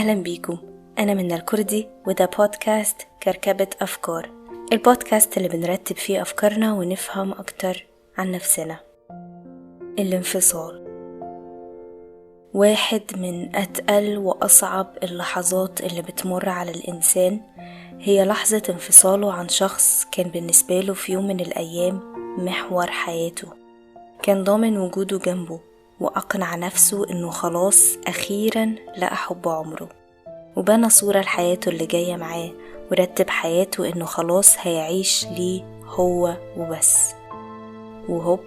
أهلا بيكم. أنا منى الكردي وده بودكاست كركبة أفكار، البودكاست اللي بنرتب فيه أفكارنا ونفهم أكتر عن نفسنا. الانفصال واحد من أتقل وأصعب اللحظات اللي بتمر على الإنسان، هي لحظة انفصاله عن شخص كان بالنسبة له في يوم من الأيام محور حياته، كان ضامن وجوده جنبه وأقنع نفسه إنه خلاص أخيرا لقى حب عمره، وبنى صورة لحياته اللي جاية معاه، ورتب حياته إنه خلاص هيعيش ليه هو وبس. وهوب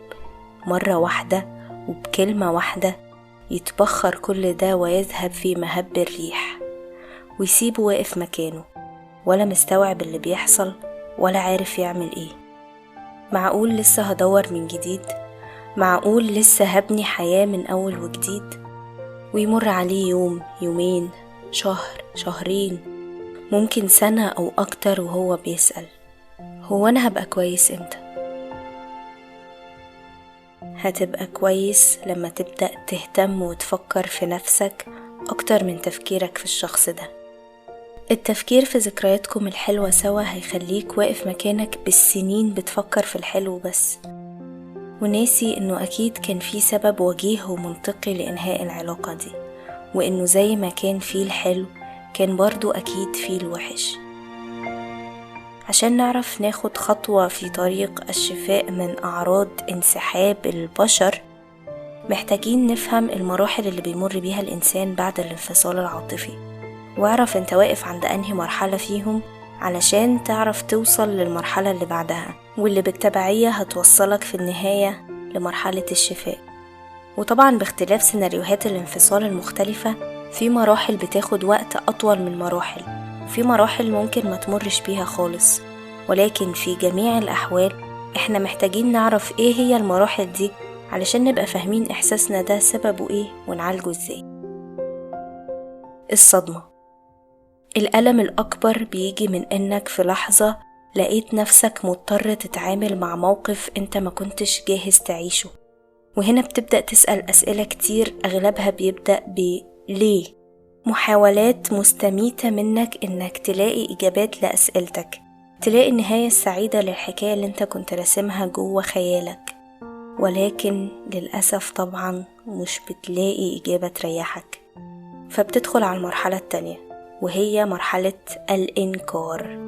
مرة واحدة وبكلمة واحدة يتبخر كل ده ويذهب في مهب الريح، ويسيبه واقف مكانه ولا مستوعب اللي بيحصل ولا عارف يعمل ايه. معقول لسه هدور من جديد؟ معقول لسه هبني حياة من أول وجديد؟ ويمر عليه يوم، يومين، شهر، شهرين، ممكن سنة أو أكتر، وهو بيسأل هو أنا هبقى كويس إمتى؟ هتبقى كويس لما تبدأ تهتم وتفكر في نفسك أكتر من تفكيرك في الشخص ده. التفكير في ذكرياتكم الحلوة سوا هيخليك واقف مكانك بالسنين بتفكر في الحلو بس، وناسي إنه أكيد كان في سبب وجيه ومنطقي لإنهاء العلاقة دي، وإنه زي ما كان فيه الحلو كان برضو أكيد فيه الوحش. عشان نعرف ناخد خطوة في طريق الشفاء من أعراض انسحاب البشر، محتاجين نفهم المراحل اللي بيمر بيها الإنسان بعد الانفصال العاطفي، واعرف انت واقف عند أنهي مرحلة فيهم علشان تعرف توصل للمرحلة اللي بعدها، واللي بالتبعية هتوصلك في النهاية لمرحلة الشفاء. وطبعا باختلاف سيناريوهات الانفصال المختلفة، في مراحل بتاخد وقت أطول من مراحل، وفي مراحل ممكن ما تمرش بيها خالص، ولكن في جميع الأحوال احنا محتاجين نعرف ايه هي المراحل دي علشان نبقى فاهمين إحساسنا ده سببه ايه ونعالجه ازاي. الصدمة، الألم الأكبر بيجي من إنك في لحظة لقيت نفسك مضطر تتعامل مع موقف انت ما كنتش جاهز تعيشه، وهنا بتبدأ تسأل أسئلة كتير، أغلبها بيبدأ ليه؟ محاولات مستميتة منك إنك تلاقي إجابات لأسئلتك، تلاقي النهاية السعيدة للحكاية اللي انت كنت راسمها جوه خيالك، ولكن للأسف طبعا مش بتلاقي إجابة تريحك. فبتدخل على المرحلة التانية، وهي مرحلة الإنكار.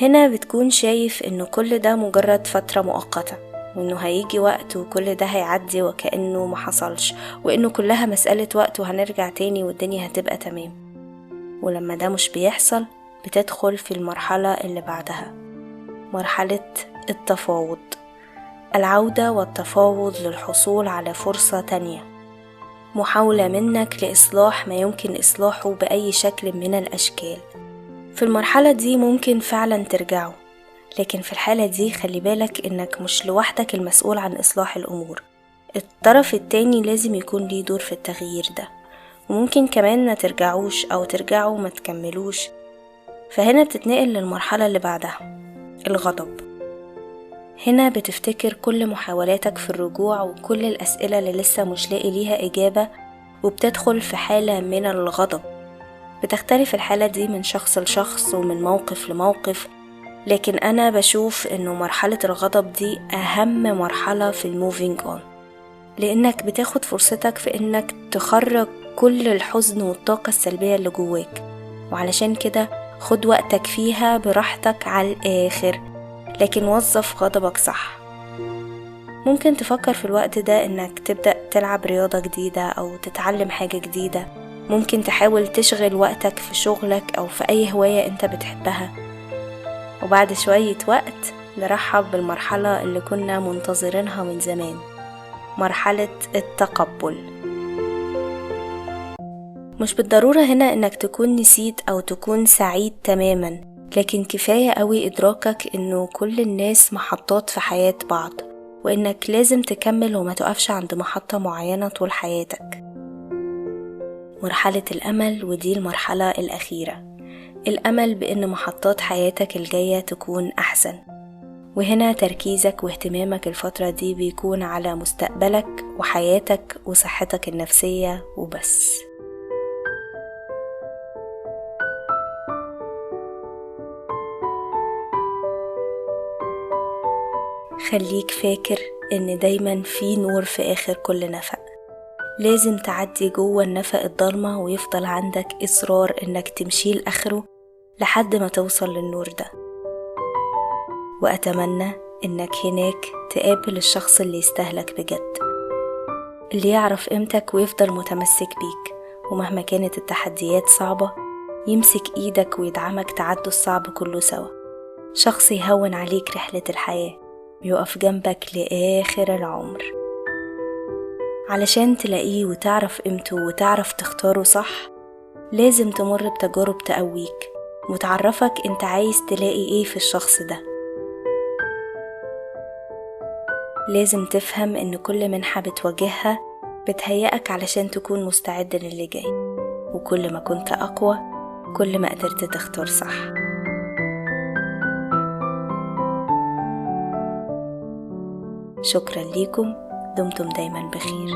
هنا بتكون شايف إنه كل ده مجرد فترة مؤقتة، وإنه هيجي وقت وكل ده هيعدي وكأنه ما حصلش، وإنه كلها مسألة وقت وهنرجع تاني والدنيا هتبقى تمام. ولما ده مش بيحصل، بتدخل في المرحلة اللي بعدها، مرحلة التفاوض، العودة والتفاوض للحصول على فرصة تانية، محاولة منك لإصلاح ما يمكن إصلاحه بأي شكل من الأشكال. في المرحلة دي ممكن فعلا ترجعوا، لكن في الحالة دي خلي بالك إنك مش لوحدك المسؤول عن إصلاح الأمور، الطرف التاني لازم يكون ليه دور في التغيير ده، وممكن كمان ما ترجعوش أو ترجعوا ما تكملوش. فهنا بتتنقل للمرحلة اللي بعدها، الغضب. هنا بتفتكر كل محاولاتك في الرجوع وكل الأسئلة اللي لسه مش لاقي ليها إجابة، وبتدخل في حالة من الغضب. بتختلف الحالة دي من شخص لشخص ومن موقف لموقف، لكن أنا بشوف إنه مرحلة الغضب دي أهم مرحلة في الموفينج أون، لأنك بتاخد فرصتك في إنك تخرج كل الحزن والطاقة السلبية اللي جواك، وعلشان كده خد وقتك فيها براحتك على الآخر، لكن وظف غضبك صح. ممكن تفكر في الوقت ده إنك تبدأ تلعب رياضة جديدة أو تتعلم حاجة جديدة، ممكن تحاول تشغل وقتك في شغلك أو في أي هواية أنت بتحبها. وبعد شوية وقت نرحب بالمرحلة اللي كنا منتظرينها من زمان، مرحلة التقبل. مش بالضرورة هنا إنك تكون نسيت أو تكون سعيد تماما، لكن كفاية قوي إدراكك إنه كل الناس محطات في حياة بعض، وإنك لازم تكمل وما تقفش عند محطة معينة طول حياتك. مرحلة الأمل، ودي المرحلة الأخيرة، الأمل بإن محطات حياتك الجاية تكون أحسن، وهنا تركيزك واهتمامك الفترة دي بيكون على مستقبلك وحياتك وصحتك النفسية وبس. خليك فاكر إن دايما في نور في آخر كل نفق. لازم تعدي جوه النفق الضلمة ويفضل عندك إصرار إنك تمشي لآخره لحد ما توصل للنور ده. وأتمنى إنك هناك تقابل الشخص اللي يستاهلك بجد، اللي يعرف قيمتك ويفضل متمسك بيك، ومهما كانت التحديات صعبة يمسك إيدك ويدعمك تعدوا الصعب كله سوا. شخص يهون عليك رحلة الحياة ويقف جنبك لآخر العمر. علشان تلاقيه وتعرف قيمته وتعرف تختاره صح، لازم تمر بتجارب تقويك وتعرفك انت عايز تلاقي ايه في الشخص ده. لازم تفهم ان كل منحة بتواجهها بتهيئك علشان تكون مستعد للي جاي، وكل ما كنت أقوى كل ما قدرت تختار صح. شكرا ليكم، دمتم دايما بخير.